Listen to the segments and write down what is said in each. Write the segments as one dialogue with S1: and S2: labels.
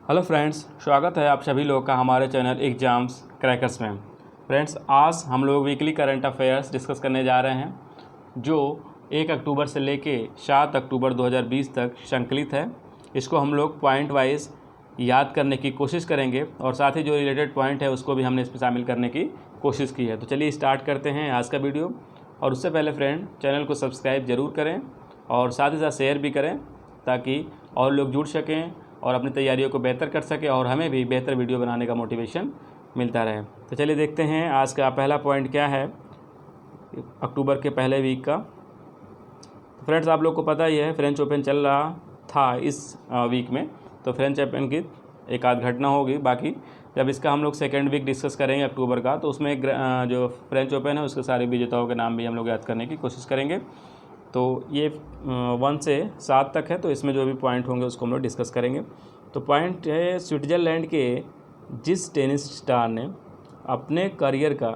S1: Hello friends, स्वागत है आप सभी लोग का हमारे चैनल एग्जाम्स क्रैकर्स में। फ्रेंड्स, आज हम लोग वीकली करंट अफेयर्स डिस्कस करने जा रहे हैं जो 1 अक्टूबर से लेके 7 अक्टूबर 2020 तक संकलित है। इसको हम लोग पॉइंट वाइज याद करने की कोशिश करेंगे और साथ ही जो रिलेटेड पॉइंट है उसको भी हमने इसमें शामिल करने की कोशिश की है। तो चलिए स्टार्ट करते हैं आज का वीडियो। और उससे पहले फ्रेंड, चैनल को सब्सक्राइब ज़रूर करें और साथ ही साथ शेयर भी करें ताकि और लोग जुड़ सकें और अपनी तैयारियों को बेहतर कर सके और हमें भी बेहतर वीडियो बनाने का मोटिवेशन मिलता रहे। तो चलिए देखते हैं आज का पहला पॉइंट क्या है अक्टूबर के पहले वीक का। तो फ्रेंड्स, आप लोग को पता ही है फ्रेंच ओपन चल रहा था इस वीक में, तो फ्रेंच ओपन की एक आध घटना होगी। बाकी जब इसका हम लोग सेकेंड वीक डिस्कस करेंगे अक्टूबर का, तो उसमें जो फ्रेंच ओपन है उसके सारे विजेताओं के नाम भी हम लोग याद करने की कोशिश करेंगे। तो ये 1 से 7 तक है, तो इसमें जो भी पॉइंट होंगे उसको हम लोग डिस्कस करेंगे। तो पॉइंट है, स्विट्ज़रलैंड के जिस टेनिस स्टार ने अपने करियर का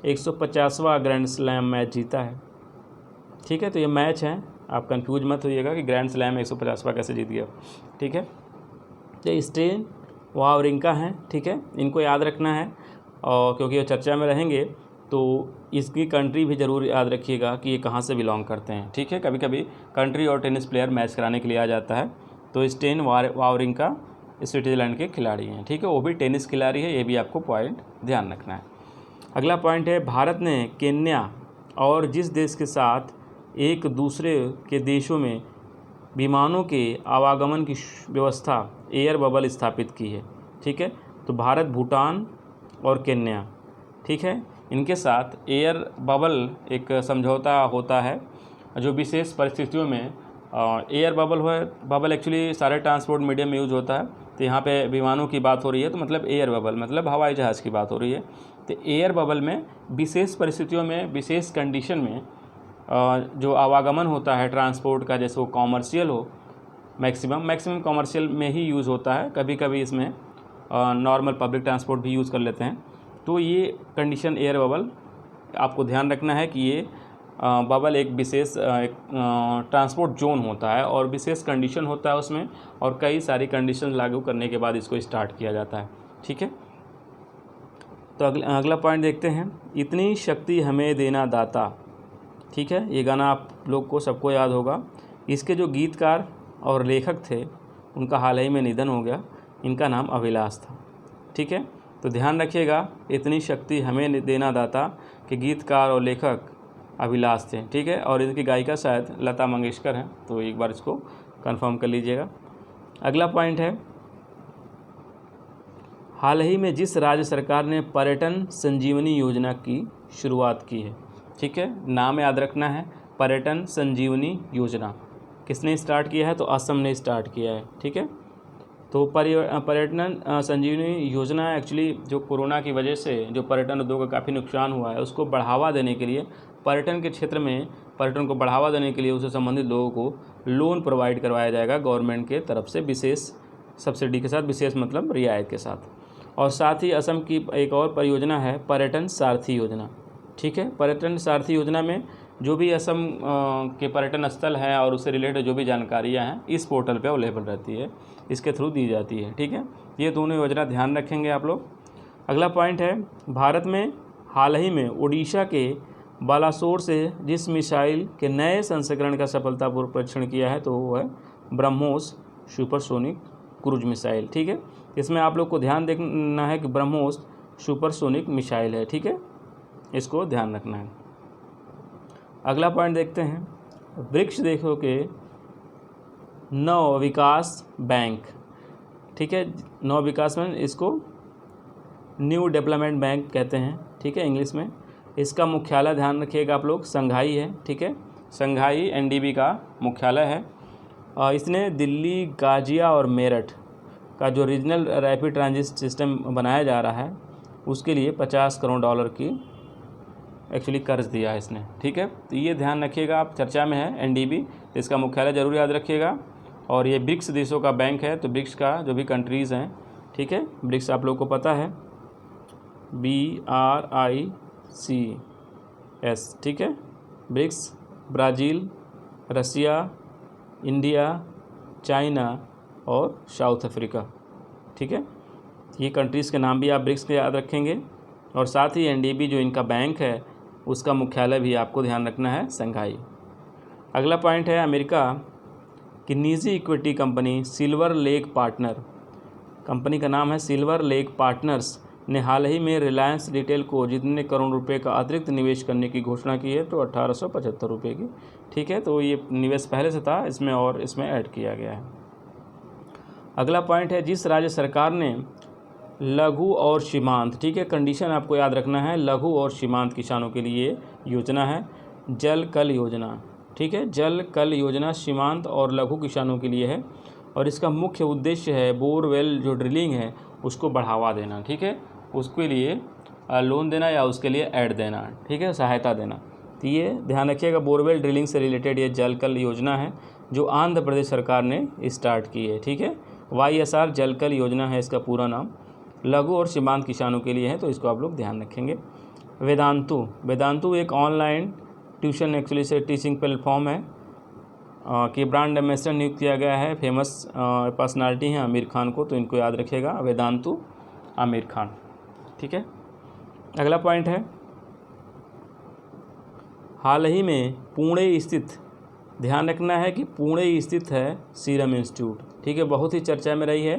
S1: 150वां ग्रैंड स्लैम मैच जीता है। ठीक है, तो ये मैच है, आप कंफ्यूज मत होइएगा कि ग्रैंड स्लैम 150वां कैसे जीत गया। ठीक है, तो स्टेन वावरिंका हैं। ठीक है, इनको याद रखना है और क्योंकि वो चर्चा में रहेंगे तो इसकी कंट्री भी ज़रूर याद रखिएगा कि ये कहाँ से बिलोंग करते हैं। ठीक है, कभी कभी कंट्री और टेनिस प्लेयर मैच कराने के लिए आ जाता है। तो स्टेन वावरिंका स्विट्ज़रलैंड के खिलाड़ी हैं। ठीक है, वो भी टेनिस खिलाड़ी है, ये भी आपको पॉइंट ध्यान रखना है। अगला पॉइंट है, भारत ने केन्या और जिस देश के साथ एक दूसरे के देशों में विमानों के आवागमन की व्यवस्था एयर बबल स्थापित की है। ठीक है, तो भारत, भूटान और केन्या, ठीक है, इनके साथ एयर बबल एक समझौता होता है जो विशेष परिस्थितियों में एयर बबल एक्चुअली सारे ट्रांसपोर्ट मीडियम में यूज होता है। तो यहाँ पे विमानों की बात हो रही है, तो मतलब एयर बबल मतलब हवाई जहाज़ की बात हो रही है। तो एयर बबल में विशेष परिस्थितियों में, विशेष कंडीशन में जो आवागमन होता है ट्रांसपोर्ट का, जैसे वो कॉमर्शियल हो, मैक्सिमम कॉमर्शियल में ही यूज़ होता है। कभी कभी इसमें नॉर्मल पब्लिक ट्रांसपोर्ट भी यूज़ कर लेते हैं। तो ये कंडीशन एयर बबल आपको ध्यान रखना है कि ये बबल एक विशेष ट्रांसपोर्ट जोन होता है और विशेष कंडीशन होता है उसमें, और कई सारी कंडीशन लागू करने के बाद इसको स्टार्ट किया जाता है। ठीक है, तो अगला पॉइंट देखते हैं, इतनी शक्ति हमें देना दाता। ठीक है, ये गाना आप लोग को सबको याद होगा। इसके जो गीतकार और लेखक थे उनका हाल ही में निधन हो गया। इनका नाम अभिलाष था। ठीक है, तो ध्यान रखिएगा, इतनी शक्ति हमें देना दाता के गीतकार और लेखक अभिलाष थे। ठीक है, और इनकी गायिका शायद लता मंगेशकर हैं, तो एक बार इसको कंफर्म कर लीजिएगा। अगला पॉइंट है, हाल ही में जिस राज्य सरकार ने पर्यटन संजीवनी योजना की शुरुआत की है। ठीक है, नाम याद रखना है, पर्यटन संजीवनी योजना किसने स्टार्ट किया है, तो असम ने स्टार्ट किया है। ठीक है, तो पर्यटन संजीवनी योजना एक्चुअली जो कोरोना की वजह से जो पर्यटन उद्योग का काफ़ी नुकसान हुआ है उसको बढ़ावा देने के लिए, पर्यटन के क्षेत्र में पर्यटन को बढ़ावा देने के लिए उससे संबंधित लोगों को लोन प्रोवाइड करवाया जाएगा गवर्नमेंट के तरफ से, विशेष सब्सिडी के साथ, विशेष मतलब रियायत के साथ। और साथ ही असम की एक और परियोजना है पर्यटन सारथी योजना। ठीक है, पर्यटन सारथी योजना में जो भी असम के पर्यटन स्थल हैं और उससे रिलेटेड जो भी जानकारियाँ हैं इस पोर्टल पे अवेलेबल रहती है, इसके थ्रू दी जाती है। ठीक है, ये दोनों योजना ध्यान रखेंगे आप लोग। अगला पॉइंट है, भारत में हाल ही में उड़ीसा के बालासोर से जिस मिसाइल के नए संस्करण का सफलतापूर्वक परीक्षण किया है तो वो है ब्रह्मोस सुपरसोनिक क्रूज मिसाइल। ठीक है, इसमें आप लोग को ध्यान देखना है कि ब्रह्मोस सुपरसोनिक मिसाइल है। ठीक है, इसको ध्यान रखना है। अगला पॉइंट देखते हैं, ब्रिक्स देशों के नव विकास बैंक। ठीक है, नव विकास बैंक, इसको न्यू डेवलपमेंट बैंक कहते हैं। ठीक है, इंग्लिश में। इसका मुख्यालय ध्यान रखिएगा आप लोग, संघाई है। ठीक है, संघाई एनडीबी का मुख्यालय है। इसने दिल्ली, गाजिया और मेरठ का जो रीजनल रैपिड ट्रांजिट सिस्टम बनाया जा रहा है उसके लिए $50 करोड़ की एक्चुअली कर्ज दिया है इसने। ठीक है, तो ये ध्यान रखिएगा आप, चर्चा में है एनडीबी, तो इसका मुख्यालय ज़रूर याद रखिएगा। और ये ब्रिक्स देशों का बैंक है, तो ब्रिक्स का जो भी कंट्रीज़ हैं, ठीक है, ब्रिक्स आप लोग को पता है, BRICS। ठीक है, ब्रिक्स ब्राज़ील, रसिया, इंडिया, चाइना और साउथ अफ्रीका। ठीक है, ये कंट्रीज़ के नाम भी आप ब्रिक्स के याद रखेंगे। और साथ ही एनडीबी जो इनका बैंक है उसका मुख्यालय भी आपको ध्यान रखना है संघाई। अगला पॉइंट है अमेरिका की निजी equity company silver lake partner, company का नाम है सिल्वर लेक पार्टनर्स, ने हाल ही में रिलायंस रिटेल को जितने करोड़ रुपए का अतिरिक्त निवेश करने की घोषणा की है, तो 1875 रुपये की। ठीक है, तो ये निवेश पहले से था इसमें और इसमें ऐड किया गया है। अगला पॉइंट है जिस राज्य सरकार ने लघु और सीमांत, ठीक है, कंडीशन आपको याद रखना है, लघु और सीमांत किसानों के लिए योजना है जल कल योजना। ठीक है, जल कल योजना सीमांत और लघु किसानों के लिए है और इसका मुख्य उद्देश्य है बोरवेल जो ड्रिलिंग है उसको बढ़ावा देना। ठीक है, उसके लिए लोन देना या उसके लिए ऐड देना, ठीक है, सहायता देना। तो ये ध्यान रखिएगा, बोरवेल ड्रिलिंग से रिलेटेड ये जल कल योजना है जो आंध्र प्रदेश सरकार ने स्टार्ट की है। ठीक है, YSR जल कल योजना है इसका पूरा नाम, लघु और सीमांत किसानों के लिए है, तो इसको आप लोग ध्यान रखेंगे। वेदांतु एक ऑनलाइन ट्यूशन एक्चुअली से टीचिंग प्लेटफॉर्म है कि ब्रांड एम्बेसडर नियुक्त किया गया है, फेमस पर्सनालिटी हैं आमिर खान को, तो इनको याद रखिएगा, वेदांतु आमिर खान। ठीक है, अगला पॉइंट है हाल ही में पुणे स्थित, ध्यान रखना है कि पुणे स्थित है सीरम इंस्टीट्यूट। ठीक है, बहुत ही चर्चा में रही है,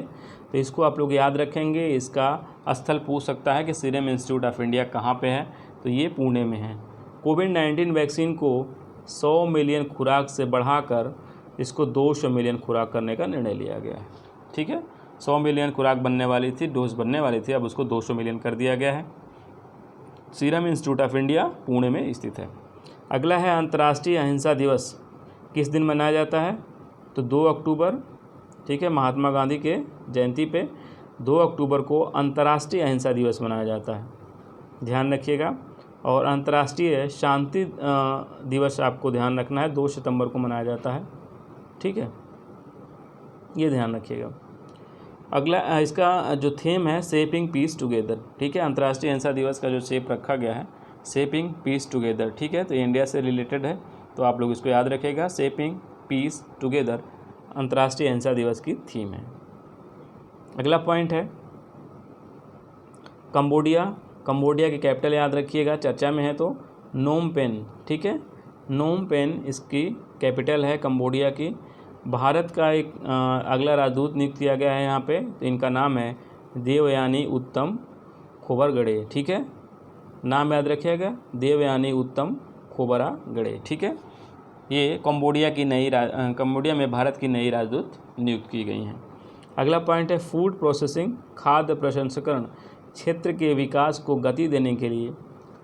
S1: तो इसको आप लोग याद रखेंगे। इसका स्थल पूछ सकता है कि सीरम इंस्टीट्यूट ऑफ इंडिया कहाँ पे है, तो ये पुणे में है। कोविड-19 वैक्सीन को 100 मिलियन खुराक से बढ़ाकर इसको 200 मिलियन खुराक करने का निर्णय लिया गया है। ठीक है, 100 मिलियन खुराक बनने वाली थी, डोज बनने वाली थी, अब उसको 200 मिलियन कर दिया गया है। Serum institute of India Pune में स्थित है। अगला है अंतर्राष्ट्रीय अहिंसा दिवस, किस दिन मनाया जाता है, तो 2 अक्टूबर। ठीक है, महात्मा गांधी के जयंती पे 2 अक्टूबर को अंतर्राष्ट्रीय अहिंसा दिवस मनाया जाता है, ध्यान रखिएगा। और अंतर्राष्ट्रीय शांति दिवस आपको ध्यान रखना है, 2 सितंबर को मनाया जाता है। ठीक है, ये ध्यान रखिएगा। अगला इसका जो थीम है शेपिंग पीस टुगेदर। ठीक है, अंतर्राष्ट्रीय अहिंसा दिवस का जो शेप रखा गया है शेपिंग पीस टुगेदर। ठीक है, तो इंडिया से रिलेटेड है, तो आप लोग इसको याद रखेगा, शेपिंग पीस टुगेदर अंतर्राष्ट्रीय अहिंसा दिवस की थीम है। अगला पॉइंट है कंबोडिया की कैपिटल याद रखिएगा, चर्चा में है तो नोम पेन। ठीक है, नोम पेन इसकी कैपिटल है कंबोडिया की। भारत का एक अगला राजदूत नियुक्त किया गया है यहाँ पे, तो इनका नाम है देवयानी उत्तम खोबरगड़े। ठीक है, नाम याद रखिएगा, देवयानी उत्तम खोबरागड़े। ठीक है, ये कंबोडिया में भारत की नई राजदूत नियुक्त की गई हैं। अगला पॉइंट है फूड प्रोसेसिंग, खाद्य प्रसंस्करण क्षेत्र के विकास को गति देने के लिए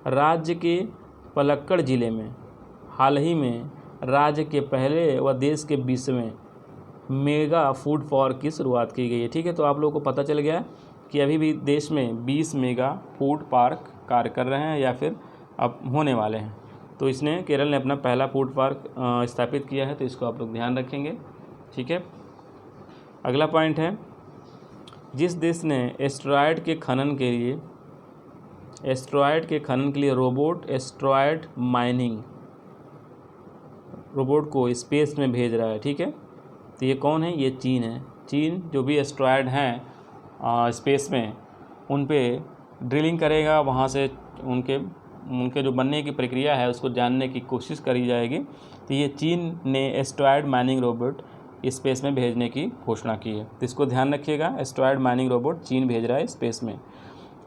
S1: राज्य के पलक्कड़ जिले में हाल ही में राज्य के पहले व देश के 20वें मेगा फूड पार्क की शुरुआत की गई है। ठीक है, तो आप लोगों को पता चल गया कि अभी भी देश में 20 मेगा फूड पार्क कार्य कर रहे हैं या फिर अब होने वाले हैं। तो इसने केरल ने अपना पहला फूड पार्क स्थापित किया है, तो इसको आप लोग ध्यान रखेंगे। ठीक है, अगला पॉइंट है जिस देश ने एस्टेरॉयड के खनन के लिए एस्टेरॉयड माइनिंग रोबोट को स्पेस में भेज रहा है। ठीक है, तो ये कौन है, ये चीन है। चीन जो भी एस्टेरॉयड हैं स्पेस में उन पे ड्रिलिंग करेगा, वहाँ से उनके जो बनने की प्रक्रिया है उसको जानने की कोशिश करी जाएगी। तो ये चीन ने एस्टेरॉयड माइनिंग रोबोट स्पेस में भेजने की घोषणा की है, तो इसको ध्यान रखिएगा, एस्टेरॉयड माइनिंग रोबोट चीन भेज रहा है स्पेस में।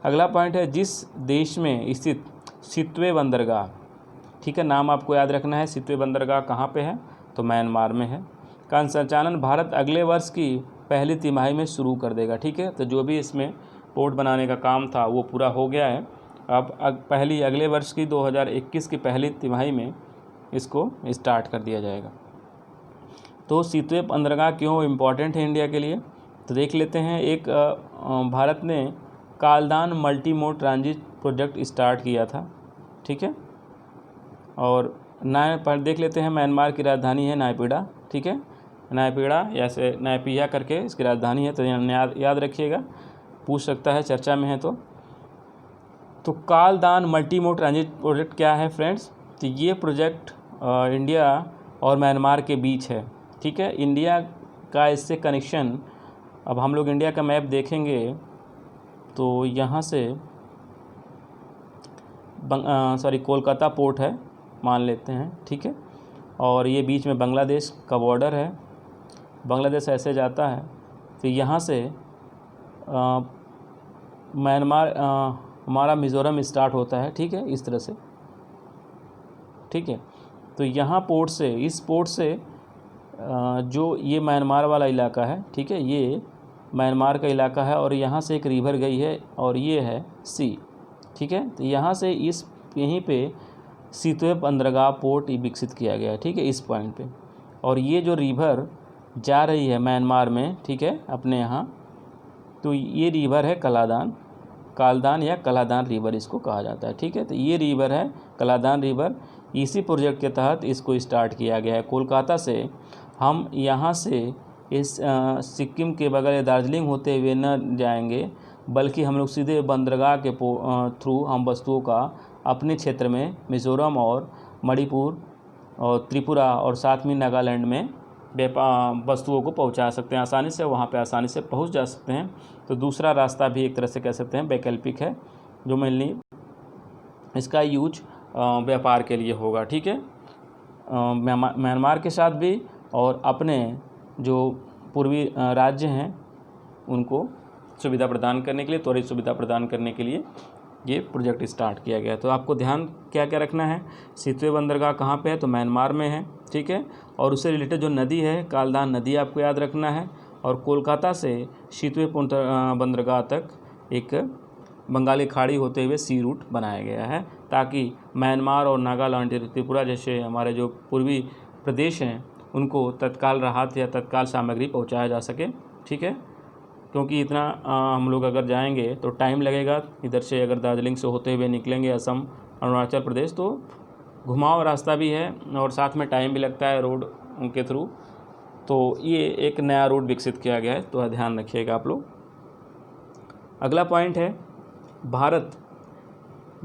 S1: अगला पॉइंट है जिस देश में स्थित सितवे बंदरगाह। ठीक है, नाम आपको याद रखना है, सितवे बंदरगाह कहाँ पे है, तो म्यांमार में है, का संचालन भारत अगले वर्ष की पहली तिमाही में शुरू कर देगा। ठीक है, तो जो भी इसमें पोर्ट बनाने का काम था वो पूरा हो गया है, अब अगले वर्ष की 2021 की पहली तिमाही में इसको स्टार्ट कर दिया जाएगा। तो सितवे बंदरगाह क्यों इम्पॉर्टेंट है इंडिया के लिए, तो देख लेते हैं। एक भारत ने Kaladan multi modal transit project start किया था। ठीक है, और देख लेते हैं म्यांमार की राजधानी है नायपीडा। ठीक है, नायपीडा या से नायपिया करके इसकी राजधानी है, तो याद रखिएगा, पूछ सकता है, चर्चा में है। तो कालदान मल्टी मोड ट्रांजिट प्रोजेक्ट क्या है फ्रेंड्स, तो ये प्रोजेक्ट इंडिया और म्यांमार के बीच है। ठीक है, इंडिया का इससे कनेक्शन अब हम लोग इंडिया का मैप देखेंगे तो यहाँ से कोलकाता पोर्ट है मान लेते हैं, ठीक है, और ये बीच में बांग्लादेश का बॉर्डर है, बांग्लादेश ऐसे जाता है, फिर यहाँ से म्यांमार हमारा मिज़ोरम स्टार्ट होता है, ठीक है, इस तरह से, ठीक है। तो यहाँ पोर्ट से, इस पोर्ट से जो ये म्यांमार वाला इलाका है, ठीक है, ये म्यांमार का इलाका है और यहाँ से एक रिवर गई है और ये है सी, ठीक है। तो यहाँ से इस यहीं पे सितवे बंदरगाह पोर्ट विकसित किया गया है, ठीक है, इस पॉइंट पे। और ये जो रिवर जा रही है म्यांमार में, ठीक है, अपने यहाँ, तो ये रिवर है कालदान या कलादान रिवर इसको कहा जाता है, ठीक है। तो ये रिवर है कलादान रिवर, इसी प्रोजेक्ट के तहत इसको स्टार्ट किया गया है। कोलकाता से हम यहाँ से इस सिक्किम के बगल दार्जिलिंग होते हुए न जाएंगे, बल्कि हम लोग सीधे बंदरगाह के थ्रू हम वस्तुओं का अपने क्षेत्र में मिज़ोरम और मणिपुर और त्रिपुरा और साथ में नागालैंड में वस्तुओं को पहुंचा सकते हैं आसानी से, वहां पे आसानी से पहुंच जा सकते हैं। तो दूसरा रास्ता भी एक तरह से कह सकते हैं वैकल्पिक है, जो मेनली इसका यूज व्यापार के लिए होगा, ठीक है, म्यांमार के साथ भी और अपने जो पूर्वी राज्य हैं उनको सुविधा प्रदान करने के लिए, त्वरित सुविधा प्रदान करने के लिए ये प्रोजेक्ट स्टार्ट किया गया। तो आपको ध्यान क्या क्या रखना है, सितवे बंदरगाह कहाँ पे है, तो म्यांमार में है, ठीक है, और उससे रिलेटेड जो नदी है कालदान नदी आपको याद रखना है, और कोलकाता से सितवे बंदरगाह तक एक बंगाली खाड़ी होते हुए सी रूट बनाया गया है, ताकि म्यांमार और नागालैंड त्रिपुरा जैसे हमारे जो पूर्वी प्रदेश हैं उनको तत्काल राहत या तत्काल सामग्री पहुंचाया जा सके, ठीक है। क्योंकि इतना हम लोग अगर जाएंगे तो टाइम लगेगा, इधर से अगर दार्जिलिंग से होते हुए निकलेंगे असम अरुणाचल प्रदेश तो घुमाव रास्ता भी है और साथ में टाइम भी लगता है रोड उनके थ्रू। तो ये एक नया रूट विकसित किया गया है, तो ध्यान रखिएगा आप लोग। अगला पॉइंट है, भारत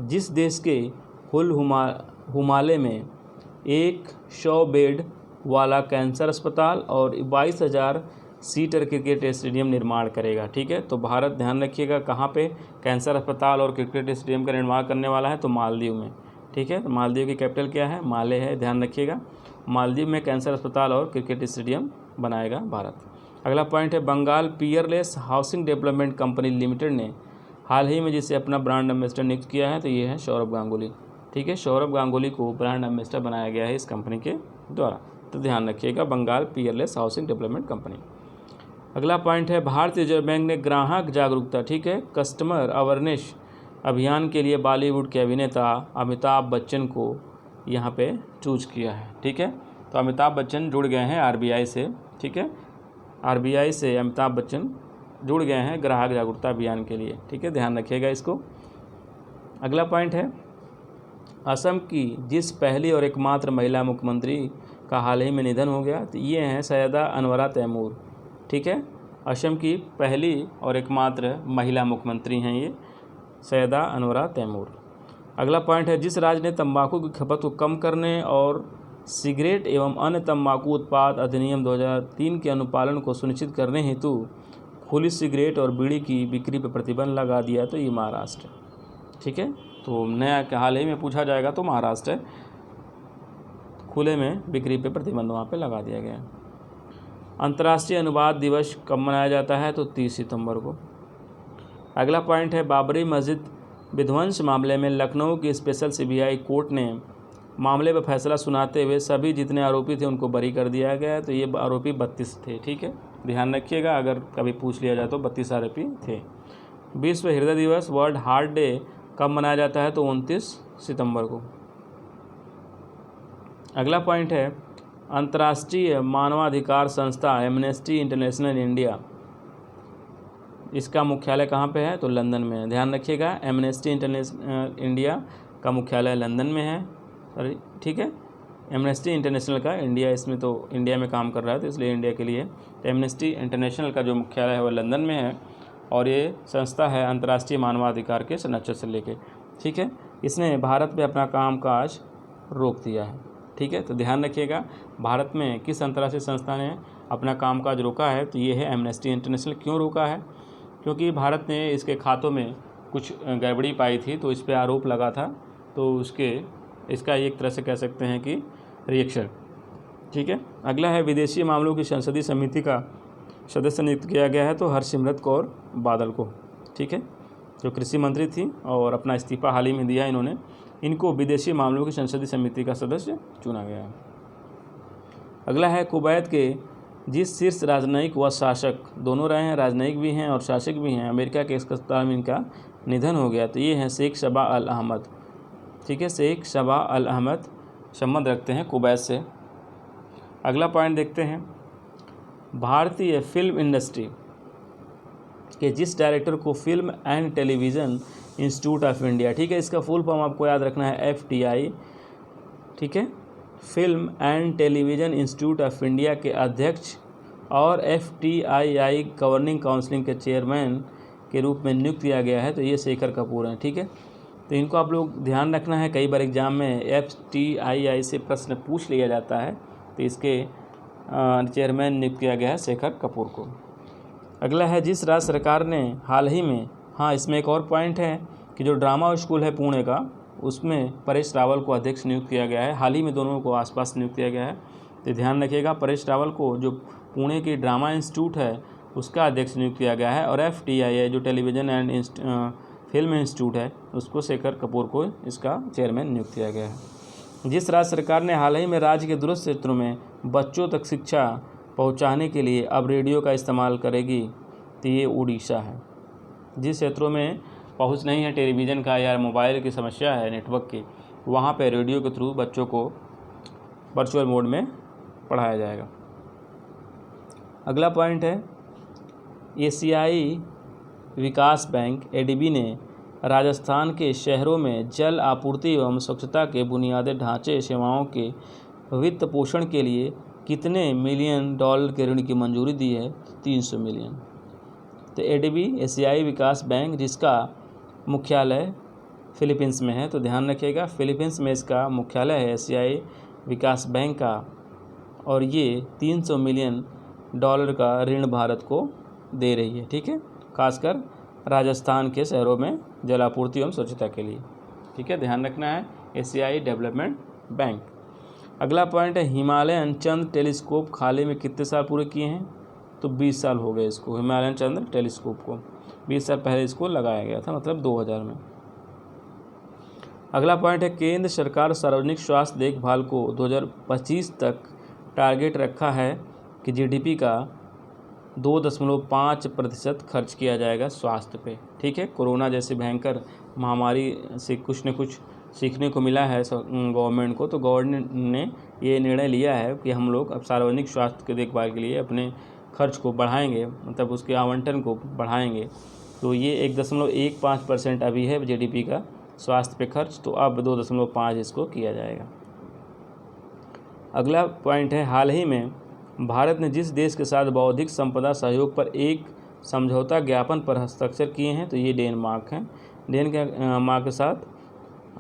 S1: जिस देश के हुल हुमाले में 100 बेड वाला कैंसर अस्पताल और 22,000 सीटर क्रिकेट स्टेडियम निर्माण करेगा, ठीक है। तो भारत ध्यान रखिएगा कहाँ पे कैंसर अस्पताल और क्रिकेट स्टेडियम का निर्माण करने वाला है, तो मालदीव में, ठीक है। तो मालदीव की कैपिटल क्या है, माले है, ध्यान रखिएगा। मालदीव में कैंसर अस्पताल और क्रिकेट स्टेडियम बनाएगा भारत। अगला पॉइंट है, Bengal peerless housing development company limited ने हाल ही में जिसे अपना ब्रांड एम्बेसडर नियुक्त किया है, तो ये है सौरभ गांगुली, ठीक है। सौरभ गांगुली को ब्रांड एम्बेसडर बनाया गया है इस कंपनी के द्वारा, तो ध्यान रखिएगा, Bengal peerless housing development company. अगला पॉइंट है, भारतीय रिजर्व बैंक ने ग्राहक जागरूकता, ठीक है, कस्टमर अवेयरनेस अभियान के लिए बॉलीवुड के अभिनेता अमिताभ बच्चन को यहाँ पे चूज किया है, ठीक है। तो अमिताभ बच्चन जुड़ गए हैं आरबीआई से, ठीक है, आरबीआई से अमिताभ बच्चन जुड़ गए हैं ग्राहक जागरूकता अभियान के लिए, ठीक है, ध्यान रखिएगा इसको। अगला पॉइंट है, असम की जिस पहली और एकमात्र महिला मुख्यमंत्री का हाल ही में निधन हो गया, तो ये हैं सैयदा अनवरा तैमूर, ठीक है। असम की पहली और एकमात्र महिला मुख्यमंत्री हैं ये सैयदा अनवरा तैमूर। अगला पॉइंट है, जिस राज्य ने तंबाकू की खपत को कम करने और सिगरेट एवं अन्य तंबाकू उत्पाद अधिनियम 2003 के अनुपालन को सुनिश्चित करने हेतु खुली सिगरेट और बीड़ी की बिक्री पर प्रतिबंध लगा दिया, तो ये महाराष्ट्र, ठीक है। तो नया हाल ही में पूछा जाएगा तो महाराष्ट्र है, खुले में बिक्री पे प्रतिबंध वहाँ पे लगा दिया गया। अंतर्राष्ट्रीय अनुवाद दिवस कब मनाया जाता है, तो 30 सितंबर को। अगला पॉइंट है, बाबरी मस्जिद विध्वंस मामले में लखनऊ की स्पेशल सीबीआई कोर्ट ने मामले पर फैसला सुनाते हुए सभी जितने आरोपी थे उनको बरी कर दिया गया। तो ये आरोपी 32 थे, ठीक है, ध्यान रखिएगा, अगर कभी पूछ लिया जाए तो 32 आरोपी थे। विश्व हृदय दिवस वर्ल्ड हार्ट डे कब मनाया जाता है, तो 29 सितंबर को। अगला पॉइंट है, अंतर्राष्ट्रीय मानवाधिकार संस्था एमनेस्टी इंटरनेशनल इंडिया, इसका मुख्यालय कहाँ पे है, तो लंदन में है, ध्यान रखिएगा। एमनेस्टी इंटरनेशनल इंडिया का मुख्यालय लंदन में है, सॉरी, ठीक है। एमनेस्टी इंटरनेशनल का इंडिया, इसमें तो इंडिया में काम कर रहा है तो इसलिए इंडिया के लिए। तो एमनेस्टी इंटरनेशनल का जो मुख्यालय है वो लंदन में है और ये संस्था है अंतर्राष्ट्रीय मानवाधिकार के संरक्षण से लेके, ठीक है। इसने भारत में अपना कामकाज रोक दिया है, ठीक है। तो ध्यान रखिएगा, भारत में किस अंतर्राष्ट्रीय संस्था ने अपना कामकाज रोका है तो ये है एमनेस्टी इंटरनेशनल। क्यों रोका है? क्योंकि भारत ने इसके खातों में कुछ गड़बड़ी पाई थी तो इस पर आरोप लगा था, तो इसका एक तरह से कह सकते हैं कि रिएक्शन। ठीक है, अगला है विदेशी मामलों की संसदीय समिति का सदस्य नियुक्त किया गया है तो हरसिमरत कौर बादल को। ठीक है, जो कृषि मंत्री थी और अपना इस्तीफा हाल ही में दिया इन्होंने, इनको विदेशी मामलों की संसदीय समिति का सदस्य चुना गया है। अगला है कुवैत के जिस शीर्ष राजनयिक व शासक दोनों रहे हैं, राजनयिक भी हैं और शासक भी हैं, अमेरिका के इस अस्पताल में इनका निधन हो गया तो ये हैं शेख सबा अल अहमद। ठीक है, शेख सबा अल अहमद संबंध रखते हैं कुवैत से। अगला पॉइंट देखते हैं, भारतीय फिल्म इंडस्ट्री के जिस डायरेक्टर को film and television institute of India, ठीक है, इसका फुल फॉर्म आपको याद रखना है FTI, ठीक है, film and television institute of India के अध्यक्ष और FTII गवर्निंग काउंसिल के चेयरमैन के रूप में नियुक्त किया गया है तो ये शेखर कपूर हैं। ठीक है, तो इनको आप लोग ध्यान रखना है, कई बार एग्जाम में FTII से प्रश्न पूछ लिया जाता है तो इसके चेयरमैन नियुक्त किया गया है शेखर कपूर को। अगला है जिस राज्य सरकार ने हाल ही में, हाँ इसमें एक और पॉइंट है कि जो ड्रामा स्कूल है पुणे का, उसमें परेश रावल को अध्यक्ष नियुक्त किया गया है। हाल ही में दोनों को आसपास नियुक्त किया गया है तो ध्यान रखिएगा, परेश रावल को जो पुणे की ड्रामा इंस्टीट्यूट है उसका अध्यक्ष नियुक्त किया गया है और FTII जो टेलीविज़न एंड फिल्म इंस्टीट्यूट है उसको शेखर कपूर को इसका चेयरमैन नियुक्त किया गया है। जिस राज्य सरकार ने हाल ही में राज्य के दूरस्थ क्षेत्रों में बच्चों तक शिक्षा पहुंचाने के लिए अब रेडियो का इस्तेमाल करेगी तो ये उड़ीसा है। जिस क्षेत्रों में पहुंच नहीं है टेलीविज़न का या मोबाइल की समस्या है नेटवर्क की, वहाँ पे रेडियो के थ्रू बच्चों को वर्चुअल मोड में पढ़ाया जाएगा। अगला पॉइंट है एशियाई विकास बैंक ADB ने राजस्थान के शहरों में जल आपूर्ति एवं स्वच्छता के बुनियादी ढांचे सेवाओं के वित्त पोषण के लिए कितने $1 मिलियन के ऋण की मंजूरी दी है? 300 मिलियन। तो ADB एशियाई विकास बैंक जिसका मुख्यालय फिलीपींस में है तो ध्यान रखिएगा, फिलीपींस में इसका मुख्यालय है एशियाई विकास बैंक का और ये $300 मिलियन का ऋण भारत को दे रही है। ठीक है, खासकर राजस्थान के शहरों में जलापूर्ति एवं स्वच्छता के लिए। ठीक है, ध्यान रखना है एशियाई डेवलपमेंट बैंक। अगला पॉइंट है हिमालयन चंद्र टेलीस्कोप हाल ही में कितने साल पूरे किए हैं? तो 20 साल हो गए इसको, हिमालयन चंद्र टेलीस्कोप को 20 साल पहले इसको लगाया गया था, मतलब 2000 में। अगला पॉइंट है केंद्र सरकार सार्वजनिक स्वास्थ्य देखभाल को 2025 तक टारगेट रखा है कि GDP का 2.5% खर्च किया जाएगा स्वास्थ्य पे। ठीक है, कोरोना जैसे भयंकर महामारी से कुछ न कुछ सीखने को मिला है गवर्नमेंट को, तो गवर्नमेंट ने ये निर्णय लिया है कि हम लोग अब सार्वजनिक स्वास्थ्य के देखभाल के लिए अपने खर्च को बढ़ाएंगे, मतलब उसके आवंटन को बढ़ाएंगे। तो ये 1.15% अभी है GDP का स्वास्थ्य पे खर्च, तो अब 2.5 इसको किया जाएगा। अगला पॉइंट है हाल ही में भारत ने जिस देश के साथ बौद्धिक संपदा सहयोग पर एक समझौता ज्ञापन पर हस्ताक्षर किए हैं तो ये डेनमार्क हैं। डेनमार्क के साथ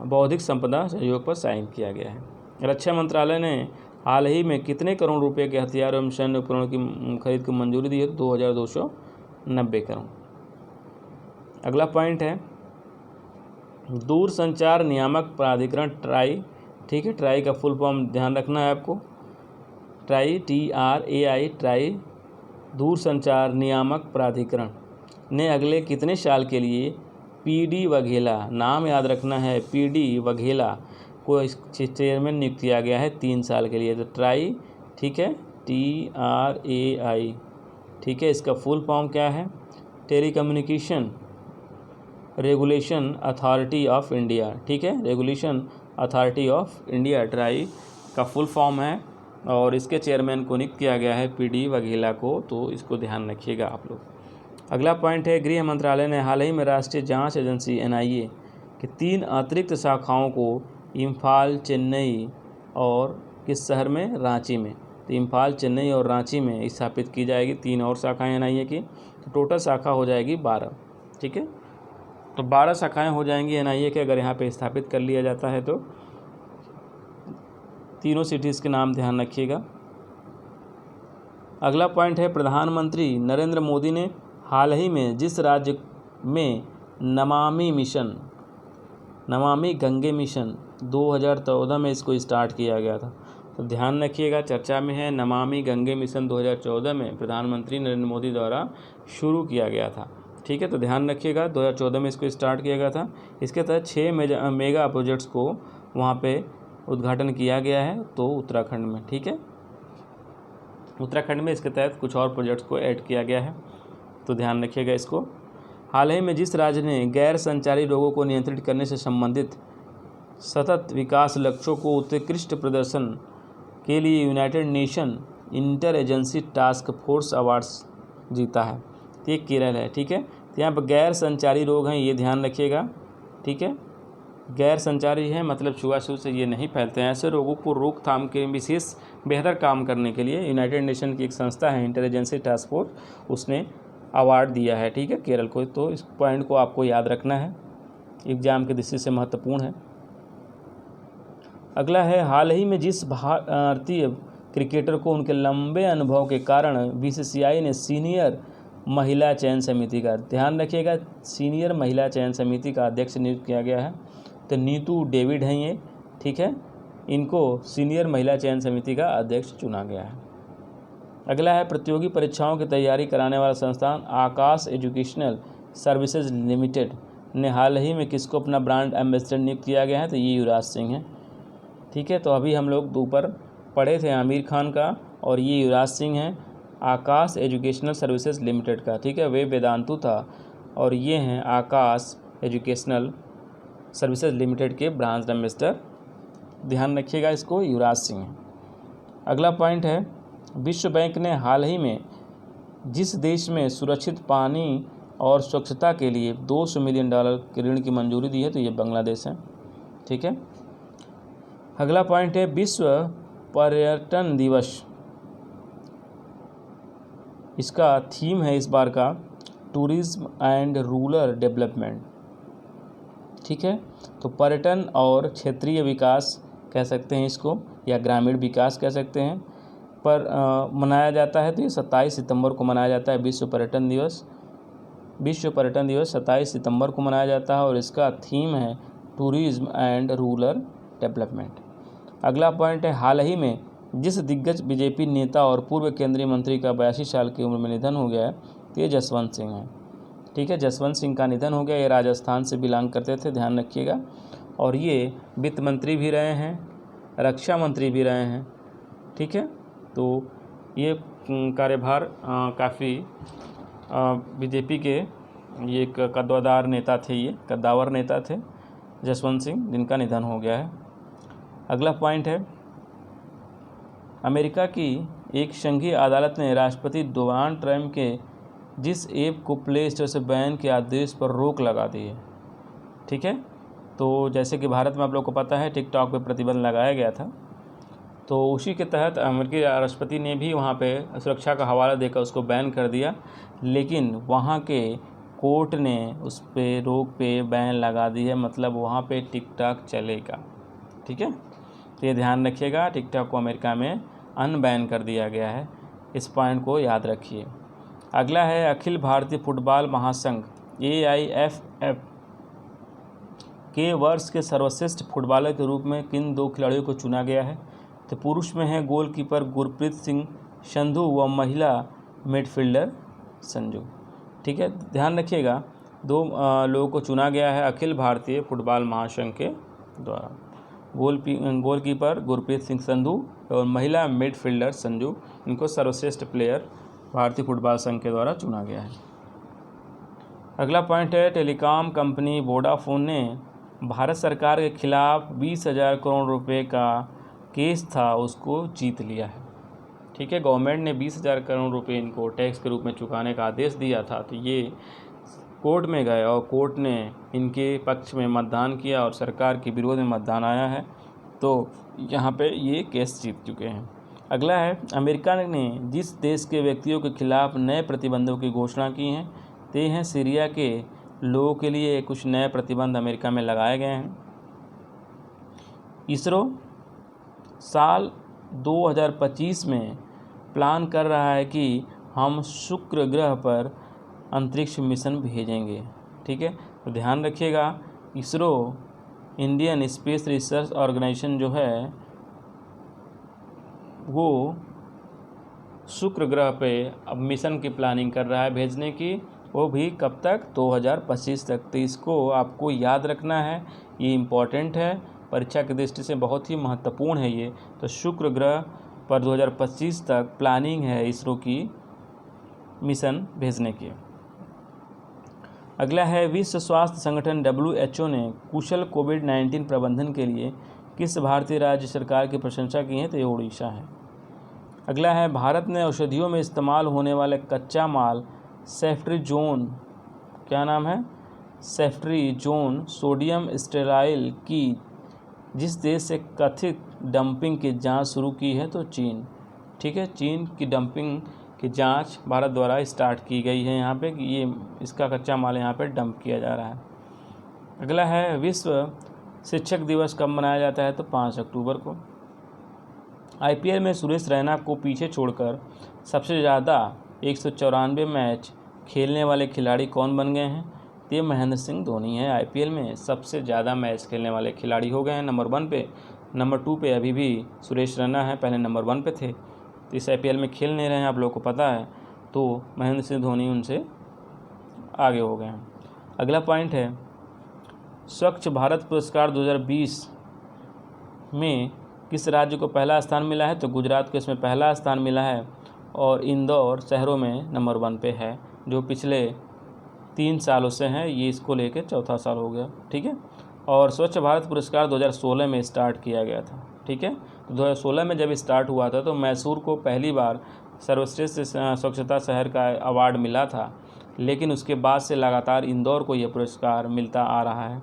S1: बौद्धिक संपदा सहयोग पर साइन किया गया है। रक्षा मंत्रालय ने हाल ही में कितने करोड़ रुपए के हथियार एवं सैन्य उपकरणों की खरीद की मंजूरी दी है? 2290 करोड़। अगला पॉइंट है दूरसंचार नियामक प्राधिकरण ट्राई। ठीक है, ट्राई का फुल फॉर्म ध्यान रखना है आपको, ट्राई TRAI ट्राई दूरसंचार नियामक प्राधिकरण ने अगले कितने साल के लिए PD वघेला, नाम याद रखना है, PD वघेला को चेयरमैन नियुक्त किया गया है 3 साल के लिए। तो ट्राई, ठीक है, TRAI, ठीक है, इसका फुल फॉर्म क्या है? Telecommunication regulation authority of India. ठीक है, regulation authority of India try का फुल फॉर्म है और इसके चेयरमैन को नियुक्त किया गया है PD वघेला को, तो इसको ध्यान रखिएगा आप लोग। अगला पॉइंट है गृह मंत्रालय ने हाल ही में राष्ट्रीय जांच एजेंसी NIA की 3 अतिरिक्त शाखाओं को इम्फाल, चेन्नई और किस शहर में? रांची में। तो इम्फाल, चेन्नई और रांची में स्थापित की जाएगी 3 और शाखाएं NIA की, तो टोटल शाखा हो जाएगी 12। ठीक है, तो 12 शाखाएं हो जाएंगी NIA के अगर यहाँ पे स्थापित कर लिया जाता है तो। तीनों सिटीज़ के नाम ध्यान रखिएगा, अगला पॉइंट है, प्रधानमंत्री नरेंद्र मोदी ने हाल ही में जिस राज्य में नमामि गंगे मिशन 2014 में इसको स्टार्ट किया गया था, तो ध्यान रखिएगा चर्चा में है, नमामि गंगे मिशन 2014 में प्रधानमंत्री नरेंद्र मोदी द्वारा शुरू किया गया था। ठीक है, तो ध्यान रखिएगा 2014 में इसको स्टार्ट किया गया था। इसके तहत 6 मेगा प्रोजेक्ट्स को वहाँ पे उद्घाटन किया गया है, तो उत्तराखंड में। ठीक है, उत्तराखंड में इसके तहत कुछ और प्रोजेक्ट्स को ऐड किया गया है, तो ध्यान रखिएगा इसको। हाल ही में जिस राज्य ने गैर संचारी रोगों को नियंत्रित करने से संबंधित सतत विकास लक्ष्यों को उत्कृष्ट प्रदर्शन के लिए United nation inter agency task force awards जीता है, तो ये केरल है। ठीक है, तो यहाँ पर गैर संचारी रोग हैं, ये ध्यान रखिएगा। ठीक है, गैर संचारी है मतलब छुआछूत से ये नहीं फैलते हैं। ऐसे रोगों को रोकथाम के विशेष बेहतर काम करने के लिए यूनाइटेड नेशन की एक संस्था है इंटर एजेंसी टास्क फोर्स, उसने अवार्ड दिया है। ठीक है, केरल को, तो इस पॉइंट को आपको याद रखना है, एग्जाम की दृष्टि से महत्वपूर्ण है। अगला है, हाल ही में जिस भारतीय क्रिकेटर को उनके लंबे अनुभव के कारण बीसीसीआई ने सीनियर महिला चयन समिति का, ध्यान रखिएगा, सीनियर महिला चयन समिति का अध्यक्ष नियुक्त किया गया है, तो नीतू डेविड हैं ये। ठीक है, इनको सीनियर महिला चयन समिति का अध्यक्ष चुना गया है। अगला है, प्रतियोगी परीक्षाओं की तैयारी कराने वाला संस्थान आकाश एजुकेशनल सर्विसेज लिमिटेड ने हाल ही में किसको अपना ब्रांड एम्बेसडर नियुक्त किया गया है, तो ये युवराज सिंह है। ठीक है, तो अभी हम लोग ऊपर पढ़े थे आमिर खान का, और ये युवराज सिंह हैं आकाश एजुकेशनल सर्विसेज लिमिटेड का। ठीक है, वे वेदांतु था और ये हैं आकाश एजुकेशनल सर्विसेज लिमिटेड के ब्रांच एम्बेसडर, ध्यान रखिएगा इसको, युवराज सिंह है। अगला पॉइंट है, विश्व बैंक ने हाल ही में जिस देश में सुरक्षित पानी और स्वच्छता के लिए $200 मिलियन के ऋण की मंजूरी दी है, तो ये बांग्लादेश है। ठीक है, अगला पॉइंट है, विश्व पर्यटन दिवस, इसका थीम है इस बार का टूरिज्म एंड रूरल डेवलपमेंट। ठीक है, तो पर्यटन और क्षेत्रीय विकास कह सकते हैं इसको, या ग्रामीण विकास कह सकते हैं, पर मनाया जाता है, तो ये 27 सितंबर को मनाया जाता है। विश्व पर्यटन दिवस 27 सितंबर को मनाया जाता है और इसका थीम है टूरिज्म एंड रूरल डेवलपमेंट। अगला पॉइंट है, हाल ही में जिस दिग्गज बीजेपी नेता और पूर्व केंद्रीय मंत्री का 82 साल की उम्र में निधन हो गया है, तो ये जसवंत सिंह है। ठीक है, जसवंत सिंह का निधन हो गया, ये राजस्थान से बिलोंग करते थे, ध्यान रखिएगा, और ये वित्त मंत्री भी रहे हैं, रक्षा मंत्री भी रहे हैं। ठीक है, तो ये कार्यभार काफ़ी बीजेपी के ये एक कद्दावर नेता थे जसवंत सिंह, जिनका निधन हो गया है। अगला पॉइंट है, अमेरिका की एक संघीय अदालत ने राष्ट्रपति डोनाल्ड ट्रंप के जिस ऐप को प्ले स्टोर से बैन के आदेश पर रोक लगा दी है। ठीक है, तो जैसे कि भारत में आप लोग को पता है टिकटॉक पे प्रतिबंध लगाया गया था, तो उसी के तहत अमेरिकी राष्ट्रपति ने भी वहाँ पे सुरक्षा का हवाला देकर उसको बैन कर दिया, लेकिन वहाँ के कोर्ट ने उस पे रोक पे बैन लगा दी है, मतलब वहाँ पे टिकटॉक चलेगा। ठीक है, तो ये ध्यान रखिएगा, टिकटॉक को अमेरिका में अनबैन कर दिया गया है, इस पॉइंट को याद रखिए। अगला है, अखिल भारतीय फुटबॉल महासंघ AIFF के वर्ष के सर्वश्रेष्ठ फुटबॉलर के रूप में किन 2 खिलाड़ियों को चुना गया है, तो पुरुष में है गोलकीपर गुरप्रीत सिंह संधू व महिला मिडफील्डर संजू। ठीक है, ध्यान रखिएगा, 2 लोगों को चुना गया है अखिल भारतीय फुटबॉल महासंघ के द्वारा, गोलकीपर गुरप्रीत सिंह संधू और महिला मिडफील्डर संजू, इनको सर्वश्रेष्ठ प्लेयर भारतीय फुटबॉल संघ के द्वारा चुना गया है। अगला पॉइंट है, टेलीकॉम कंपनी वोडाफोन ने भारत सरकार के खिलाफ 20,000 करोड़ रुपए का केस था, उसको जीत लिया है। ठीक है, गवर्नमेंट ने 20,000 करोड़ रुपए इनको टैक्स के रूप में चुकाने का आदेश दिया था, तो ये कोर्ट में गए और कोर्ट ने इनके पक्ष में मतदान किया और सरकार के विरोध में मतदान आया है, तो यहाँ पे ये केस जीत चुके हैं। अगला है, अमेरिका ने जिस देश के व्यक्तियों के खिलाफ नए प्रतिबंधों की घोषणा की है, ते हैं सीरिया के लोगों के लिए कुछ नए प्रतिबंध अमेरिका में लगाए गए हैं। इसरो साल 2025 में प्लान कर रहा है कि हम शुक्र ग्रह पर अंतरिक्ष मिशन भेजेंगे। ठीक है, तो ध्यान रखिएगा, ISRO Indian space research organisation जो है वो शुक्र ग्रह पे अब मिशन की प्लानिंग कर रहा है भेजने की, वो भी कब तक, 2025 तक। तो इसको आपको याद रखना है, ये इम्पॉर्टेंट है, परीक्षा की दृष्टि से बहुत ही महत्वपूर्ण है ये। तो शुक्र ग्रह पर 2025 तक प्लानिंग है इसरो की मिशन भेजने की। अगला है, विश्व स्वास्थ्य संगठन WHO ने कुशल कोविड-19 प्रबंधन के लिए किस भारतीय राज्य सरकार की प्रशंसा की है? तो ये उड़ीसा है। अगला है, भारत ने औषधियों में इस्तेमाल होने वाले कच्चा माल सेफ्ट्रिजोन, क्या नाम है, सेफ्ट्रिजोन सोडियम स्टेराइल की जिस देश से कथित डंपिंग की जांच शुरू की है? तो चीन। ठीक है, चीन की डंपिंग की जांच भारत द्वारा स्टार्ट की गई है यहाँ पे कि ये इसका कच्चा माल यहाँ पे डंप किया जा रहा है। अगला है, विश्व शिक्षक दिवस कब मनाया जाता है? तो 5 अक्टूबर को। IPL में सुरेश रैना को पीछे छोड़कर सबसे ज़्यादा 194 मैच खेलने वाले खिलाड़ी कौन बन गए हैं? तो ये महेंद्र सिंह धोनी है। IPL में सबसे ज़्यादा मैच खेलने वाले खिलाड़ी हो गए हैं नंबर 1 पे। नंबर 2 पे अभी भी सुरेश रैना है, पहले नंबर 1 पे थे, तो इस IPL में खेल नहीं रहे हैं, आप लोगों को पता है, तो महेंद्र सिंह धोनी उनसे आगे हो गए हैं। अगला पॉइंट है, स्वच्छ भारत पुरस्कार 2020 में किस राज्य को पहला स्थान मिला है? तो गुजरात को इसमें पहला स्थान मिला है और इंदौर शहरों में नंबर 1 पे है, जो पिछले 3 सालों से हैं, ये इसको लेकर चौथा साल हो गया। ठीक है, और स्वच्छ भारत पुरस्कार 2016 में स्टार्ट किया गया था। ठीक है, तो 2016 में जब स्टार्ट हुआ था तो मैसूर को पहली बार सर्वश्रेष्ठ स्वच्छता शहर का अवार्ड मिला था, लेकिन उसके बाद से लगातार इंदौर को यह पुरस्कार मिलता आ रहा है।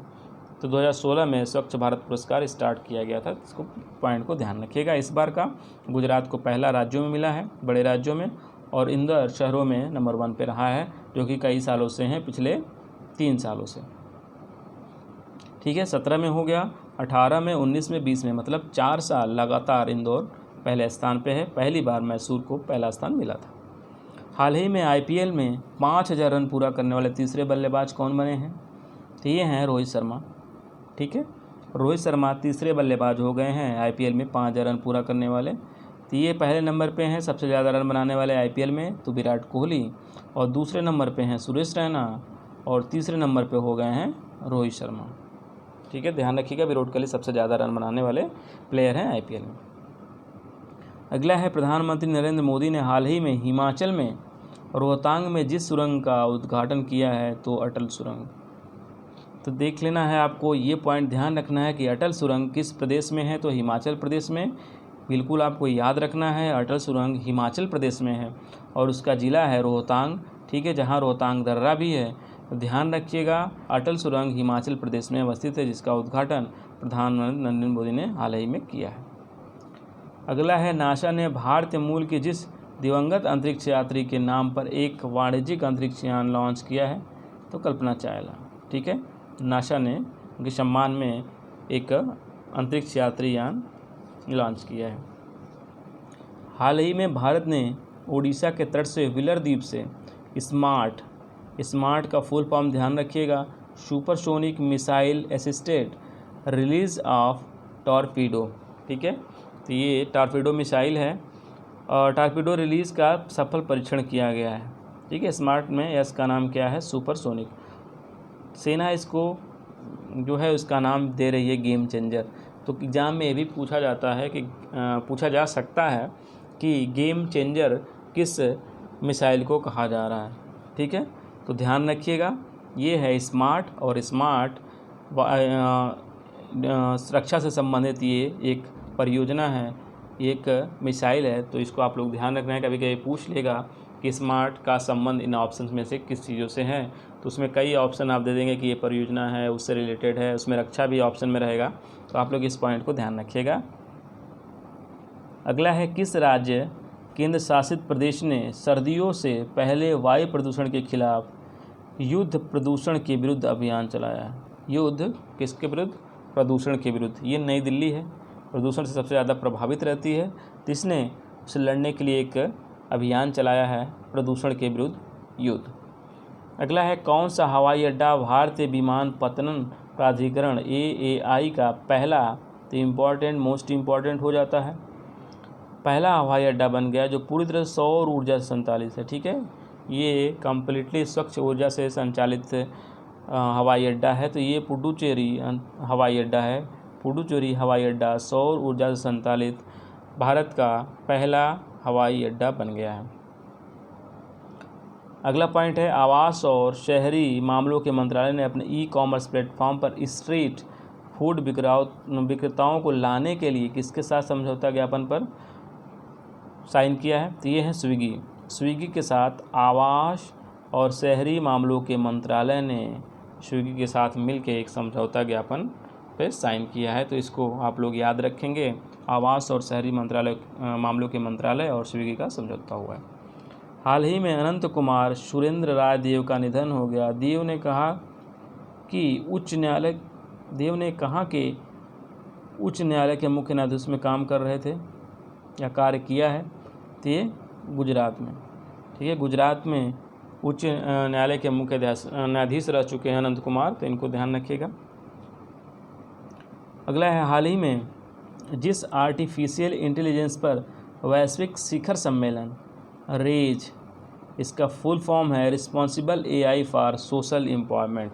S1: तो 2016 में स्वच्छ भारत पुरस्कार स्टार्ट किया गया था, इसको पॉइंट को ध्यान रखिएगा। इस बार का गुजरात को पहला राज्यों में मिला है, बड़े राज्यों में, और इंदौर शहरों में नंबर 1 पे रहा है, जो कि कई सालों से हैं, पिछले 3 सालों से। ठीक है, 17 में हो गया, 18 में, 19 में, 20 में, मतलब 4 साल लगातार इंदौर पहले स्थान पे है। पहली बार मैसूर को पहला स्थान मिला था। हाल ही में IPL में 5000 रन पूरा करने वाले तीसरे बल्लेबाज कौन बने हैं? तो ये हैं रोहित शर्मा। ठीक है, रोहित शर्मा तीसरे बल्लेबाज हो गए हैं IPL में 5000 रन पूरा करने वाले। तो ये पहले नंबर पे हैं सबसे ज़्यादा रन बनाने वाले IPL में, तो विराट कोहली, और दूसरे नंबर पे हैं सुरेश रैना, और तीसरे नंबर पे हो गए हैं रोहित शर्मा। ठीक है, ध्यान रखिएगा, विराट कोहली सबसे ज़्यादा रन बनाने वाले प्लेयर हैं IPL में। अगला है, प्रधानमंत्री नरेंद्र मोदी ने हाल ही में हिमाचल में रोहतांग में जिस सुरंग का उद्घाटन किया है? तो अटल सुरंग। तो देख लेना है आपको, ये पॉइंट ध्यान रखना है कि अटल सुरंग किस प्रदेश में है? तो हिमाचल प्रदेश में। बिल्कुल आपको याद रखना है, अटल सुरंग हिमाचल प्रदेश में है और उसका ज़िला है रोहतांग। ठीक है, जहाँ रोहतांग दर्रा भी है। तो ध्यान रखिएगा, अटल सुरंग हिमाचल प्रदेश में अवस्थित है, जिसका उद्घाटन प्रधानमंत्री नरेंद्र मोदी ने हाल ही में किया है। अगला है, नासा ने भारतीय मूल के जिस दिवंगत अंतरिक्ष यात्री के नाम पर एक वाणिज्यिक अंतरिक्ष यान लॉन्च किया है? तो कल्पना चावला। ठीक है, नासा ने उनके सम्मान में एक अंतरिक्ष यात्री यान लॉन्च किया है। हाल ही में भारत ने ओडिशा के तट से व्हीलर द्वीप से स्मार्ट का फुल फॉर्म ध्यान रखिएगा, supersonic missile assisted release of torpedo. ठीक है, तो ये टॉर्पीडो मिसाइल है और टॉर्पीडो रिलीज़ का सफल परीक्षण किया गया है। ठीक है, स्मार्ट में एस का नाम क्या है? सुपरसोनिक। सेना इसको जो है उसका नाम दे रही है गेम चेंजर। तो एग्ज़ाम में ये भी पूछा जा सकता है कि गेम चेंजर किस मिसाइल को कहा जा रहा है। ठीक है, तो ध्यान रखिएगा, ये है स्मार्ट, और स्मार्ट सुरक्षा से संबंधित ये एक परियोजना है, एक मिसाइल है। तो इसको आप लोग ध्यान रखना है, कभी कभी पूछ लेगा कि स्मार्ट का संबंध इन ऑप्शन में से किस चीज़ों से है। तो उसमें कई ऑप्शन आप दे देंगे कि ये परियोजना है, उससे रिलेटेड है, उसमें रक्षा भी ऑप्शन में रहेगा। तो आप लोग इस पॉइंट को ध्यान रखिएगा। अगला है, किस राज्य केंद्र शासित प्रदेश ने सर्दियों से पहले वायु प्रदूषण के खिलाफ युद्ध प्रदूषण के विरुद्ध अभियान चलाया? युद्ध किसके विरुद्ध? प्रदूषण के विरुद्ध। ये नई दिल्ली है, प्रदूषण से सबसे ज़्यादा प्रभावित रहती है, तो इसने उसे लड़ने के लिए एक अभियान चलाया है प्रदूषण के विरुद्ध युद्ध। अगला है कौन सा हवाई अड्डा भारतीय विमानपत्तन प्राधिकरण AAI का पहला, तो इम्पॉर्टेंट, मोस्ट इम्पॉर्टेंट हो जाता है, पहला हवाई अड्डा बन गया जो पूरी तरह सौर ऊर्जा से संचालित है। ठीक है, ये कम्प्लीटली स्वच्छ ऊर्जा से संचालित हवाई अड्डा है। तो ये पुडुचेरी हवाई अड्डा है। पुडुचेरी हवाई अड्डा सौर ऊर्जा से संचालित भारत का पहला हवाई अड्डा बन गया है। अगला पॉइंट है आवास और शहरी मामलों के मंत्रालय ने अपने ई-कॉमर्स प्लेटफॉर्म पर स्ट्रीट फूड विक्रेताओं को लाने के लिए किसके साथ समझौता ज्ञापन पर साइन किया है? तो ये है स्विगी। स्विगी के साथ आवास और शहरी मामलों के मंत्रालय ने स्विगी के साथ मिलकर एक समझौता ज्ञापन पे साइन किया है। तो इसको आप लोग याद रखेंगे, आवास और शहरी मामलों के मंत्रालय और स्विगी का समझौता हुआ है। हाल ही में अनंत कुमार सुरेंद्र राय देव का निधन हो गया। देव ने कहा कि उच्च न्यायालय के मुख्य न्यायाधीश में काम कर रहे थे या कार्य किया है। तो ये गुजरात में, ठीक है, गुजरात में उच्च न्यायालय के मुख्य न्यायाधीश रह चुके हैं अनंत कुमार, तो इनको ध्यान रखिएगा। अगला है हाल ही में जिस आर्टिफिशियल इंटेलिजेंस पर वैश्विक शिखर सम्मेलन रेज, इसका फुल फॉर्म है responsible AI for social empowerment.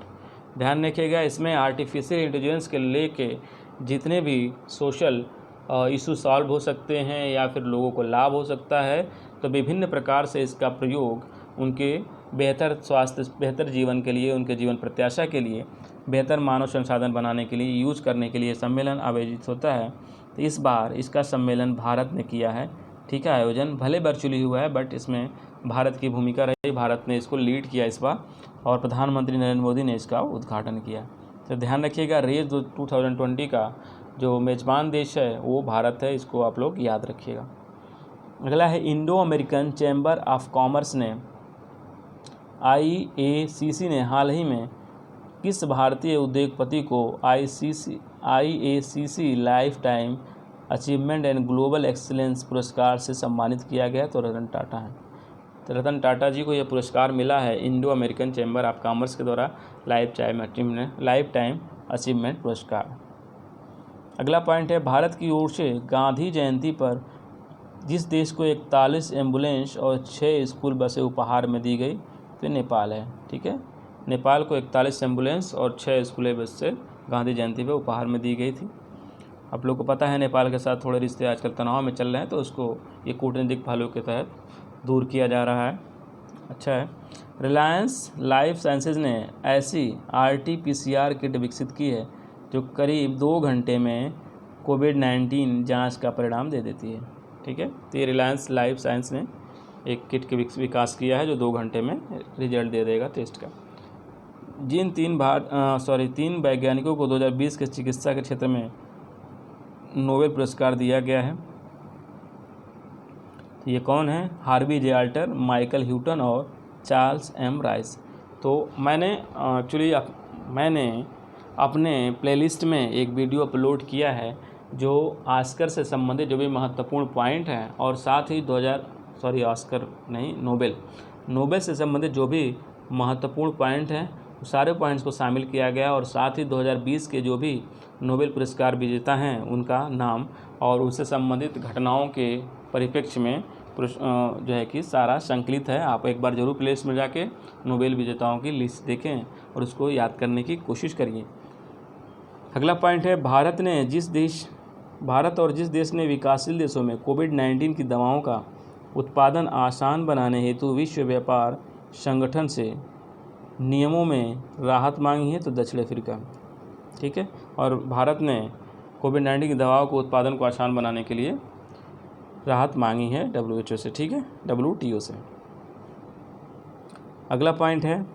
S1: ध्यान रखिएगा, इसमें आर्टिफिशियल इंटेलिजेंस के लेके जितने भी सोशल इशू सॉल्व हो सकते हैं या फिर लोगों को लाभ हो सकता है, तो विभिन्न प्रकार से इसका प्रयोग उनके बेहतर स्वास्थ्य, बेहतर जीवन के लिए, उनके जीवन प्रत्याशा के लिए, बेहतर मानव संसाधन बनाने के लिए, यूज करने के लिए सम्मेलन आयोजित होता है। तो इस बार इसका सम्मेलन भारत ने किया है। ठीक है, आयोजन भले वर्चुअली हुआ है बट इसमें भारत की भूमिका रही, भारत ने इसको लीड किया इस बार और प्रधानमंत्री नरेंद्र मोदी ने इसका उद्घाटन किया। तो ध्यान रखिएगा, रेज 2020 का जो मेज़बान देश है वो भारत है, इसको आप लोग याद रखिएगा। अगला है Indo American chamber of commerce ने IACC ने हाल ही में किस भारतीय उद्योगपति को IACC life time achievement and global excellence पुरस्कार से सम्मानित किया गया? तो रतन टाटा है। तो रतन टाटा जी को यह पुरस्कार मिला है Indo American chamber of commerce के द्वारा लाइफ टाइम अचीवमेंट पुरस्कार। अगला पॉइंट है भारत की ओर से गांधी जयंती पर जिस देश को 41 एम्बुलेंस और 6 स्कूल बसें उपहार में दी गई, तो नेपाल है। ठीक है, नेपाल को 41 एम्बुलेंस और 6 स्कूल बसें गांधी जयंती पर उपहार में दी गई थी। आप लोग को पता है नेपाल के साथ थोड़े रिश्ते आजकल तनाव में चल रहे हैं, तो उसको ये कूटनीतिक पहलू के तहत दूर किया जा रहा है। अच्छा है, रिलायंस लाइफ साइंसेज ने ऐसी RT-PCR किट विकसित की है जो करीब 2 घंटे में कोविड-19 जांच का परिणाम दे देती है। ठीक है, तो ये रिलायंस लाइफ साइंस ने एक किट के विकास किया है जो 2 घंटे में रिजल्ट दे देगा टेस्ट का। जिन 3 वैज्ञानिकों को 2020 के चिकित्सा के क्षेत्र में नोबेल पुरस्कार दिया गया है, तो ये कौन है? हार्वी जे अल्टर, माइकल ह्यूटन और चार्ल्स M राइस। तो मैंने अपने प्लेलिस्ट में एक वीडियो अपलोड किया है जो ऑस्कर से संबंधित जो भी महत्वपूर्ण पॉइंट हैं और साथ ही नोबेल से संबंधित जो भी महत्वपूर्ण पॉइंट हैं सारे पॉइंट्स को शामिल किया गया और साथ ही 2020 के जो भी नोबेल पुरस्कार विजेता हैं उनका नाम और उससे संबंधित घटनाओं के परिप्रेक्ष्य में जो है कि सारा संकलित है। आप एक बार जरूर प्लेलिस्ट में जाके नोबेल विजेताओं की लिस्ट देखें और उसको याद करने की कोशिश करिए। अगला पॉइंट है भारत और जिस देश ने विकासशील देशों में कोविड-19 की दवाओं का उत्पादन आसान बनाने हेतु विश्व व्यापार संगठन से नियमों में राहत मांगी है, तो दक्षिण अफ्रीका। ठीक है, और भारत ने कोविड-19 की दवाओं को उत्पादन को आसान बनाने के लिए राहत मांगी है WHO से। ठीक है, WTO से। अगला पॉइंट है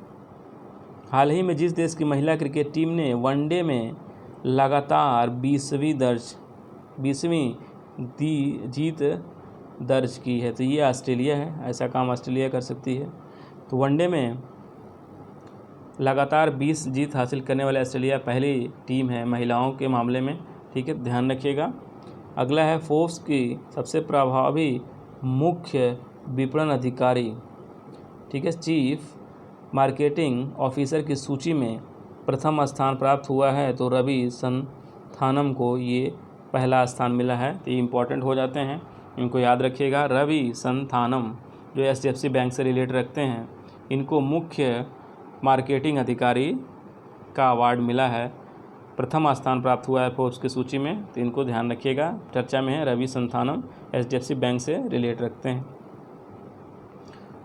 S1: हाल ही में जिस देश की महिला क्रिकेट टीम ने वनडे में लगातार 20वीं जीत दर्ज की है, तो ये ऑस्ट्रेलिया है। ऐसा काम ऑस्ट्रेलिया कर सकती है। तो वनडे में लगातार 20 जीत हासिल करने वाले ऑस्ट्रेलिया पहली टीम है महिलाओं के मामले में। ठीक है, ध्यान रखिएगा। अगला है फोर्ब्स की सबसे प्रभावी मुख्य विपणन अधिकारी, ठीक है, चीफ मार्केटिंग ऑफिसर की सूची में प्रथम स्थान प्राप्त हुआ है तो रवि संथानम को ये पहला स्थान मिला है। तो ये इम्पोर्टेंट हो जाते हैं, इनको याद रखिएगा। रवि संथानम जो HDFC बैंक से रिलेट रखते हैं, इनको मुख्य मार्केटिंग अधिकारी का अवार्ड मिला है, प्रथम स्थान प्राप्त हुआ है फोर्ब्स की सूची में। तो इनको ध्यान रखिएगा, चर्चा में है। रवि संथानम HDFC बैंक से रिलेट रखते हैं।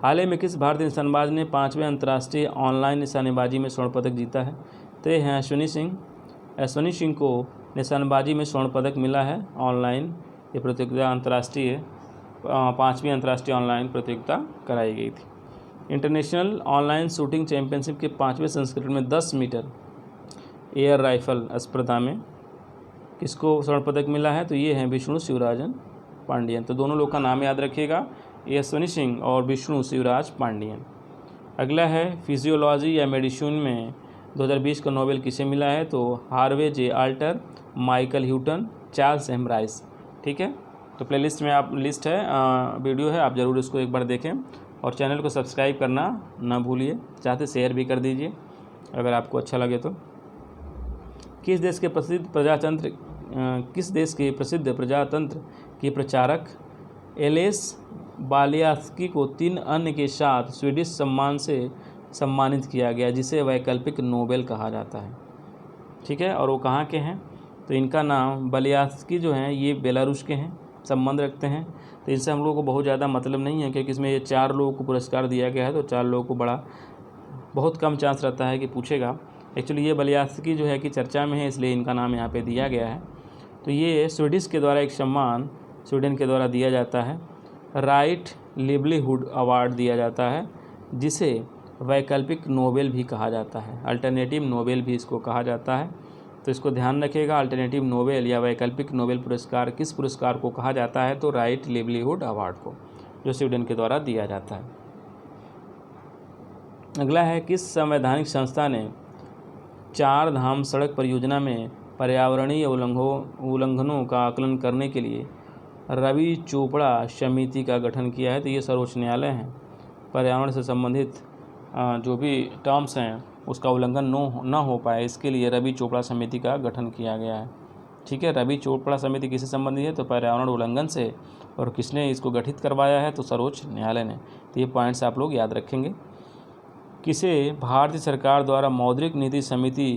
S1: हाल ही में किस भारतीय निशानेबाज ने 5वें अंतर्राष्ट्रीय ऑनलाइन निशानेबाजी में स्वर्ण पदक जीता है? तो ये हैं अश्विनी सिंह। अश्विनी सिंह को निशानेबाजी में स्वर्ण पदक मिला है। ऑनलाइन ये प्रतियोगिता अंतर्राष्ट्रीय 5वीं अंतर्राष्ट्रीय ऑनलाइन प्रतियोगिता कराई गई थी। इंटरनेशनल ऑनलाइन शूटिंग चैंपियनशिप के 5वें संस्करण में 10 मीटर एयर राइफल स्पर्धा में किसको स्वर्ण पदक मिला है? तो ये हैं विष्णु शिवराजन पांडियन। तो दोनों लोग का नाम याद रखिएगा, अश्विनी सिंह और विष्णु शिवराज पांडियन। अगला है फिजियोलॉजी या मेडिसिन में 2020 का नोबेल किसे मिला है? तो Harvey J Alter, Michael Houghton, Charles M Rice. ठीक है, तो प्लेलिस्ट में आप लिस्ट है, वीडियो है, आप ज़रूर इसको एक बार देखें और चैनल को सब्सक्राइब करना ना भूलिए, चाहते शेयर भी कर दीजिए अगर आपको अच्छा लगे तो। किस देश के प्रसिद्ध प्रजातंत्र के प्रचारक एलेस बालियास्की को 3 अन्य के साथ स्वीडिश सम्मान से सम्मानित किया गया, जिसे वैकल्पिक नोबेल कहा जाता है? ठीक है, और वो कहाँ के हैं? तो इनका नाम बालियास्की जो हैं ये बेलारूस के हैं, संबंध रखते हैं। तो इनसे हम लोगों को बहुत ज़्यादा मतलब नहीं है, क्योंकि इसमें ये 4 लोगों को पुरस्कार दिया गया है, तो 4 लोगों को बहुत कम चांस रहता है कि पूछेगा। एक्चुअली ये बालियास्की जो है कि चर्चा में है, इसलिए इनका नाम यहाँ पे दिया गया है। तो ये स्वीडिश के द्वारा एक सम्मान स्वीडन के द्वारा दिया जाता है, राइट लिवलीहुड अवार्ड दिया जाता है, जिसे वैकल्पिक नोबेल भी कहा जाता है, अल्टरनेटिव नोबेल भी इसको कहा जाता है। तो इसको ध्यान रखिएगा, अल्टरनेटिव नोबेल या वैकल्पिक नोबेल पुरस्कार किस पुरस्कार को कहा जाता है? तो राइट लिवलीहुड अवार्ड को, जो स्वीडन के द्वारा दिया जाता है। अगला है किस संवैधानिक संस्था ने 4 धाम सड़क परियोजना में पर्यावरणीय उल्लंघनों का आकलन करने के लिए रवि चोपड़ा समिति का गठन किया है? तो ये सर्वोच्च न्यायालय है। पर्यावरण से संबंधित जो भी टर्म्स हैं उसका उल्लंघन न हो पाए, इसके लिए रवि चोपड़ा समिति का गठन किया गया है। ठीक है, रवि चोपड़ा समिति किससे संबंधित है? तो पर्यावरण उल्लंघन से। और किसने इसको गठित करवाया है? तो सर्वोच्च न्यायालय ने। तो ये पॉइंट्स आप लोग याद रखेंगे। किसे भारतीय सरकार द्वारा मौद्रिक नीति समिति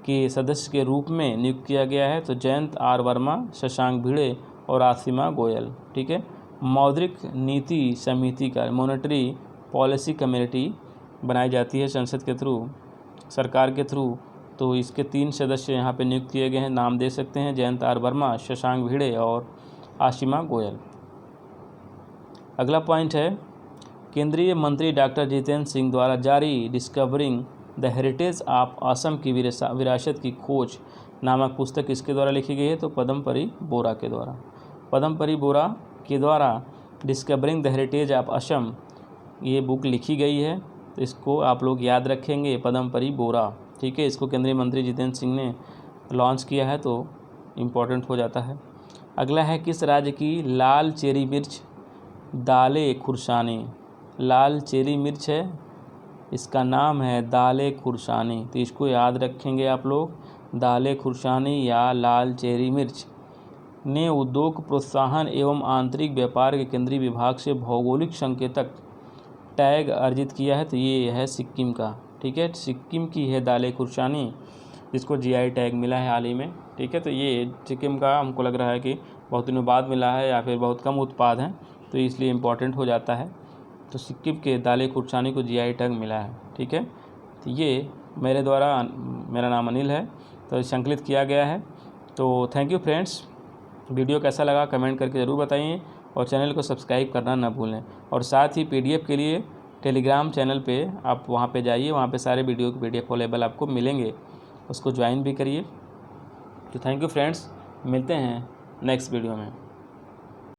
S1: के सदस्य के रूप में नियुक्त किया गया है? तो जयंत आर वर्मा, शशांक भिड़े और आसिमा गोयल। ठीक है, मौद्रिक नीति समिति का मॉनेटरी पॉलिसी कमेटी बनाई जाती है संसद के थ्रू, सरकार के थ्रू। तो इसके 3 सदस्य यहाँ पे नियुक्त किए गए हैं, नाम दे सकते हैं, जयंत आर वर्मा, शशांक भिड़े और आसिमा गोयल। अगला पॉइंट है केंद्रीय मंत्री डॉक्टर जितेंद्र सिंह द्वारा जारी discovering the heritage of Assam की विरासत की खोज नामक पुस्तक किसके द्वारा लिखी गई है? तो पद्मपरी बोरा के द्वारा। पद्मपरी बोरा के द्वारा discovering the heritage of Assam ये बुक लिखी गई है। तो इसको आप लोग याद रखेंगे, पद्मपरी बोरा। ठीक है, इसको केंद्रीय मंत्री जितेंद्र सिंह ने लॉन्च किया है, तो इम्पोर्टेंट हो जाता है। अगला है किस राज्य की लाल चेरी मिर्च दाले खुरसानी? लाल चेरी मिर्च है, इसका नाम है दाले खुरसानी। तो इसको याद रखेंगे आप लोग, दाले खुरसानी या लाल चेरी मिर्च ने उद्योग प्रोत्साहन एवं आंतरिक व्यापार के केंद्रीय विभाग से भौगोलिक संकेतक टैग अर्जित किया है। तो ये है सिक्किम का। ठीक है, सिक्किम की है दाले खुरसानी, जिसको GI टैग मिला है हाल ही में। ठीक है, तो ये सिक्किम का हमको लग रहा है कि बहुत दिनों बाद मिला है या फिर बहुत कम उत्पाद हैं, तो इसलिए इम्पोर्टेंट हो जाता है। तो सिक्किम के दाले खुरसानी को GI टैग मिला है। ठीक है, तो ये मेरा नाम अनिल है, तो संकलित किया गया है। तो थैंक यू फ्रेंड्स, वीडियो कैसा लगा कमेंट करके ज़रूर बताइए और चैनल को सब्सक्राइब करना ना भूलें। और साथ ही PDF के लिए टेलीग्राम चैनल पे आप वहाँ पे जाइए, वहाँ पे सारे वीडियो के PDF अवेलेबल आपको मिलेंगे, उसको ज्वाइन भी करिए। तो थैंक यू फ्रेंड्स, मिलते हैं नेक्स्ट वीडियो में।